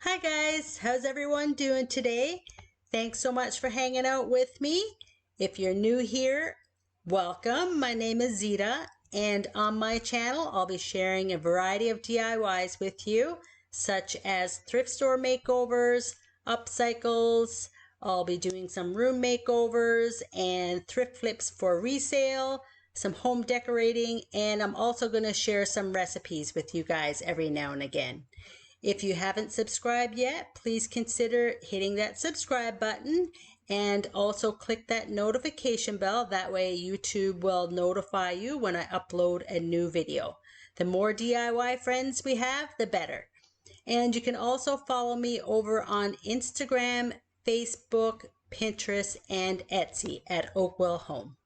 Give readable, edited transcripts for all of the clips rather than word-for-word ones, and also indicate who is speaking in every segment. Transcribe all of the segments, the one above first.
Speaker 1: Hi guys, how's everyone doing today? Thanks so much for hanging out with me. If you're new here, welcome. My name is Zita, and on my channel I'll be sharing a variety of DIYs with you, such as thrift store makeovers, upcycles. I'll be doing some room makeovers and thrift flips for resale, some home decorating, and I'm also going to share some recipes with you guys every now and again. If you haven't subscribed yet, please consider hitting that subscribe button and also click that notification bell. That way YouTube will notify you when I upload a new video. The more DIY friends we have, the better. And you can also follow me over on Instagram, Facebook, Pinterest, and Etsy at OakWell Home.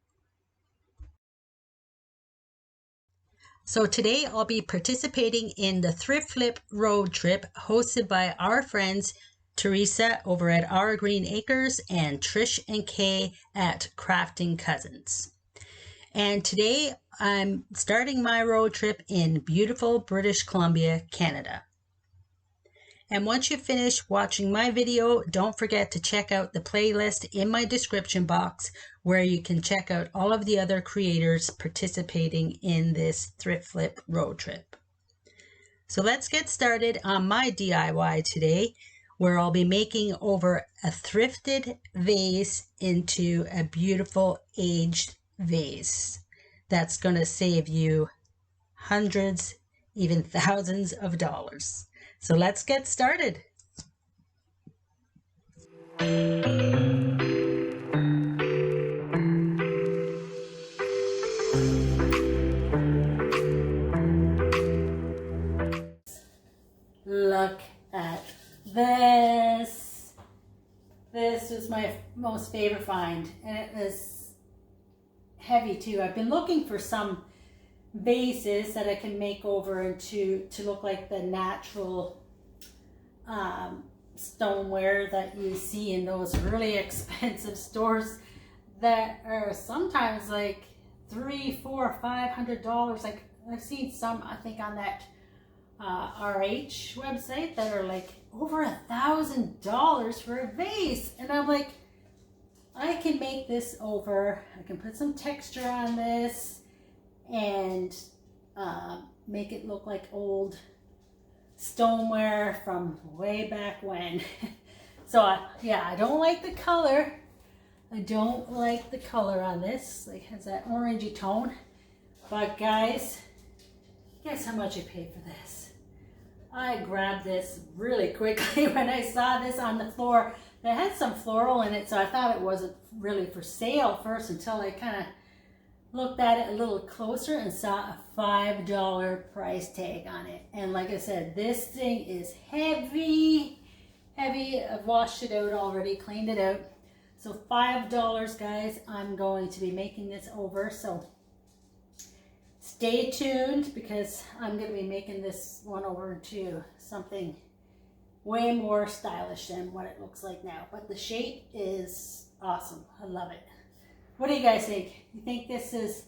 Speaker 1: So today I'll be participating in the Thrift Flip Road Trip hosted by our friends Teresa over at Our Green Acres and Trish and Kay at Crafting Cousins. And today I'm starting my road trip in beautiful British Columbia, Canada. And once you finish watching my video, don't forget to check out the playlist in my description box where you can check out all of the other creators participating in this thrift flip road trip. So let's get started on my DIY today, where I'll be making over a thrifted vase into a beautiful aged vase. That's going to save you hundreds, even thousands of dollars. So let's get started. Look at this. This was my most favorite find, and it was heavy too. I've been looking for some vases that I can make over into to look like the natural stoneware that you see in those really expensive stores that are sometimes like $300, $400, $500. Like I've seen some, I think, on that RH website that are like over $1,000 for a vase, and I'm like, I can make this over. I can put some texture on this and make it look like old stoneware from way back when. So yeah, I don't like the color. I don't like the color on this. Like, has that orangey tone. But guys, guess how much I paid for this? I grabbed this really quickly when I saw this on the floor. It had some floral in it, so I thought it wasn't really for sale first until I kind of looked at it a little closer and saw a $5 price tag on it. And like I said, this thing is heavy. I've washed it out already, cleaned it out. So $5, guys. I'm going to be making this over. So stay tuned, because I'm going to be making this one over to something way more stylish than what it looks like now. But the shape is awesome. I love it. What do you guys think? You think this is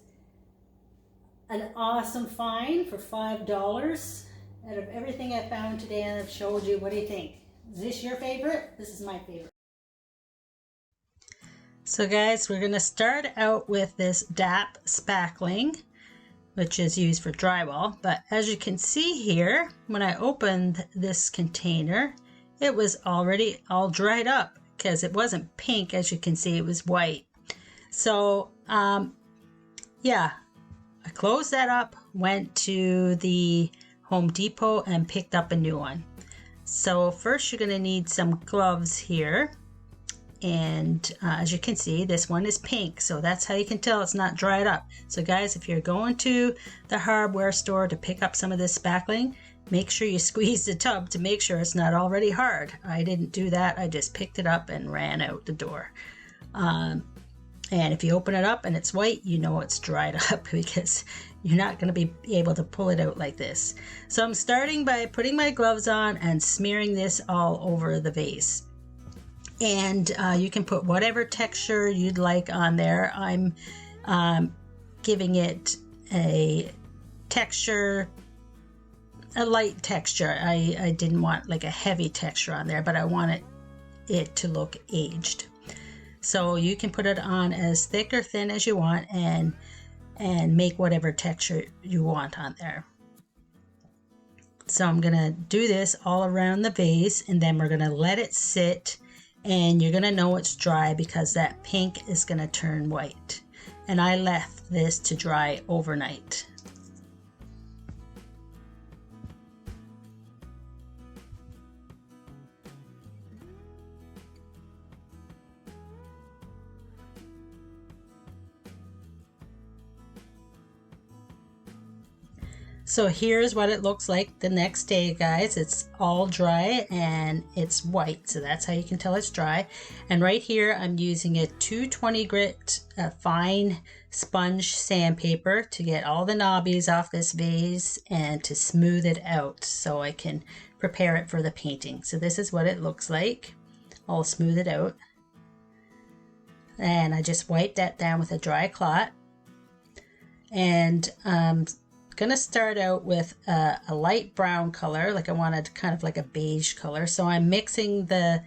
Speaker 1: an awesome find for $5? Out of everything I found today and I've showed you, what do you think? Is this your favorite? This is my favorite. So guys, we're going to start out with this Dupe spackling, which is used for drywall. But as you can see here, when I opened this container, it was already all dried up because it wasn't pink. As you can see, it was white. So yeah, I closed that up, went to the Home Depot and picked up a new one. So first you're going to need some gloves here. And as you can see, this one is pink, so that's how you can tell it's not dried up. So guys, if you're going to the hardware store to pick up some of this spackling, make sure you squeeze the tub to make sure it's not already hard. I didn't do that. I just picked it up and ran out the door. And if you open it up and it's white, you know it's dried up, because you're not going to be able to pull it out like this. So I'm starting by putting my gloves on and smearing this all over the vase. And you can put whatever texture you'd like on there. I'm giving it a texture a light texture. I didn't want like a heavy texture on there, but I wanted it to look aged. So you can put it on as thick or thin as you want and make whatever texture you want on there. So I'm gonna do this all around the vase, and then we're gonna let it sit, and you're gonna know it's dry because that pink is gonna turn white. And I left this to dry overnight. So here's what it looks like the next day, guys. It's all dry and it's white, so that's how you can tell it's dry. And right here I'm using a 220 grit fine sponge sandpaper to get all the knobbies off this vase and to smooth it out so I can prepare it for the painting. So this is what it looks like. I'll smooth it out. And I just wiped that down with a dry cloth. And gonna start out with a light brown color, like I wanted kind of like a beige color. So I'm mixing the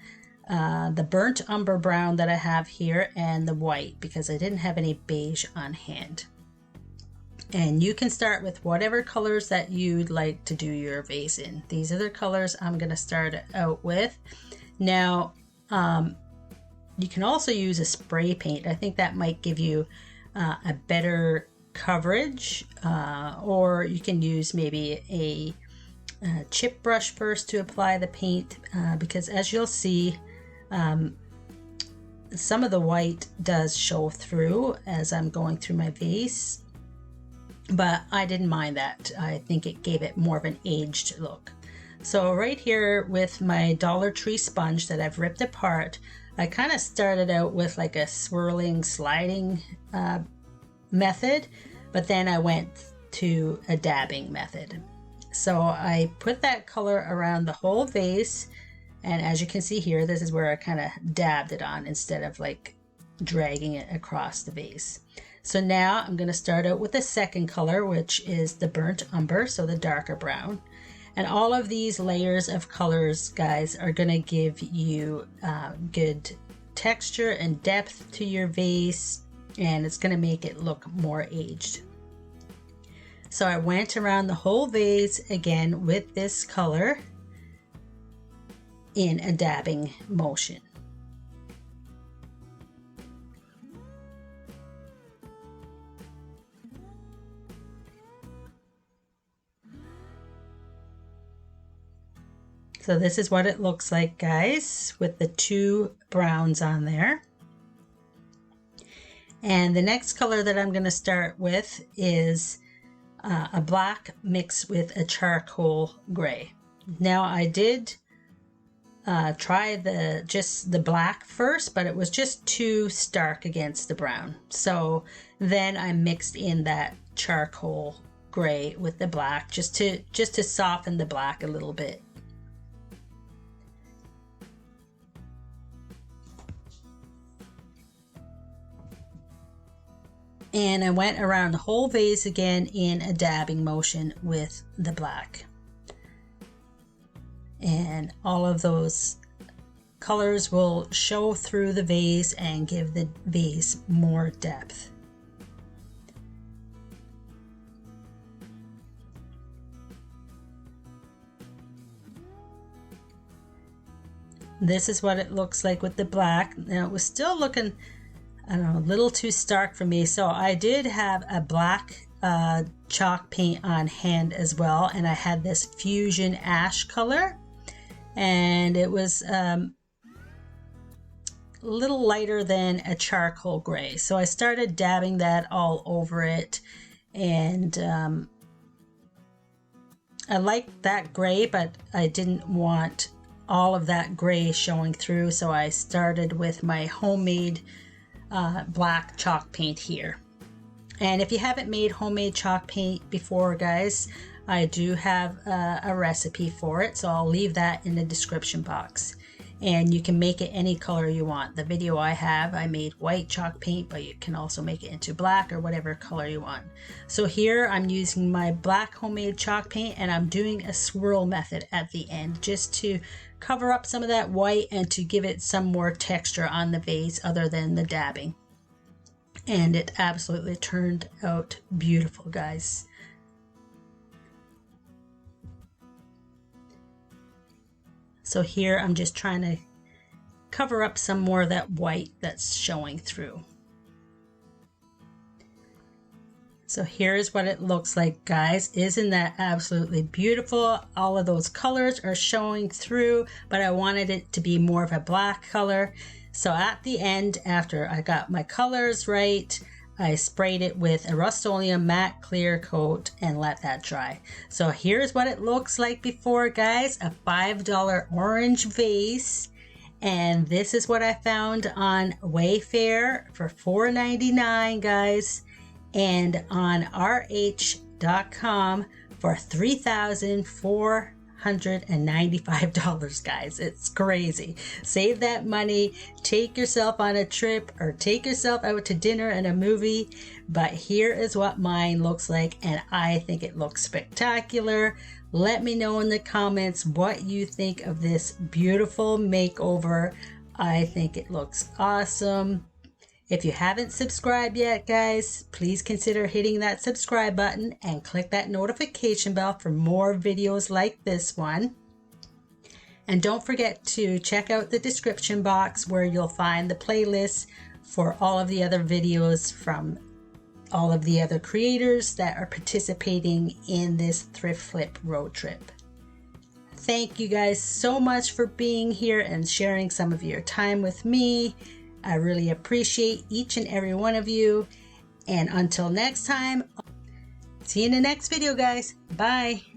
Speaker 1: burnt umber brown that I have here and the white because I didn't have any beige on hand. And you can start with whatever colors that you'd like to do your vase in. These are the colors I'm gonna start out with. Now, you can also use a spray paint. I think that might give you a better coverage, or you can use maybe a chip brush first to apply the paint, because as you'll see, some of the white does show through as I'm going through my vase, but I didn't mind that. I think it gave it more of an aged look. So right here with my Dollar Tree sponge that I've ripped apart, I kind of started out with like a swirling sliding method, but then I went to a dabbing method. So I put that color around the whole vase, and as you can see here, this is where I kind of dabbed it on instead of like dragging it across the vase. So now I'm going to start out with the second color, which is the burnt umber, so the darker brown. And all of these layers of colors, guys, are going to give you good texture and depth to your vase, and it's going to make it look more aged. So I went around the whole vase again with this color in a dabbing motion. So this is what it looks like, guys, with the two browns on there. And the next color that I'm going to start with is a black mixed with a charcoal gray. Now I did try just the black first, but it was just too stark against the brown. So then I mixed in that charcoal gray with the black just to soften the black a little bit. And I went around the whole vase again in a dabbing motion with the black. And all of those colors will show through the vase and give the vase more depth. This is what it looks like with the black. Now it was still looking, I don't know, a little too stark for me. So I did have a black chalk paint on hand as well. And I had this fusion ash color. And it was a little lighter than a charcoal gray. So I started dabbing that all over it. And I liked that gray, but I didn't want all of that gray showing through. So I started with my homemade black chalk paint here. And if you haven't made homemade chalk paint before, guys, I do have a recipe for it, so I'll leave that in the description box. and you can make it any color you want. The video I have, I made white chalk paint, but you can also make it into black or whatever color you want. So here I'm using my black homemade chalk paint, and I'm doing a swirl method at the end just to cover up some of that white and to give it some more texture on the vase other than the dabbing. And it absolutely turned out beautiful, guys. So here I'm just trying to cover up some more of that white that's showing through. So here's what it looks like, guys. Isn't that absolutely beautiful? All of those colors are showing through, but I wanted it to be more of a black color. So at the end, after I got my colors right, I sprayed it with a Rust-Oleum matte clear coat and let that dry. So here's what it looks like before, guys. A $5 orange vase. And this is what I found on Wayfair for $4.99, guys. And on RH.com for $3,495, guys. It's crazy. Save that money, take yourself on a trip, or take yourself out to dinner and a movie. But here is what mine looks like, and I think it looks spectacular. Let me know in the comments what you think of this beautiful makeover. I think it looks awesome. If you haven't subscribed yet, guys, please consider hitting that subscribe button and click that notification bell for more videos like this one. And don't forget to check out the description box where you'll find the playlist for all of the other videos from all of the other creators that are participating in this Thrift Flip Road Trip. Thank you guys so much for being here and sharing some of your time with me. I really appreciate each and every one of you. And until next time, see you in the next video, guys. Bye.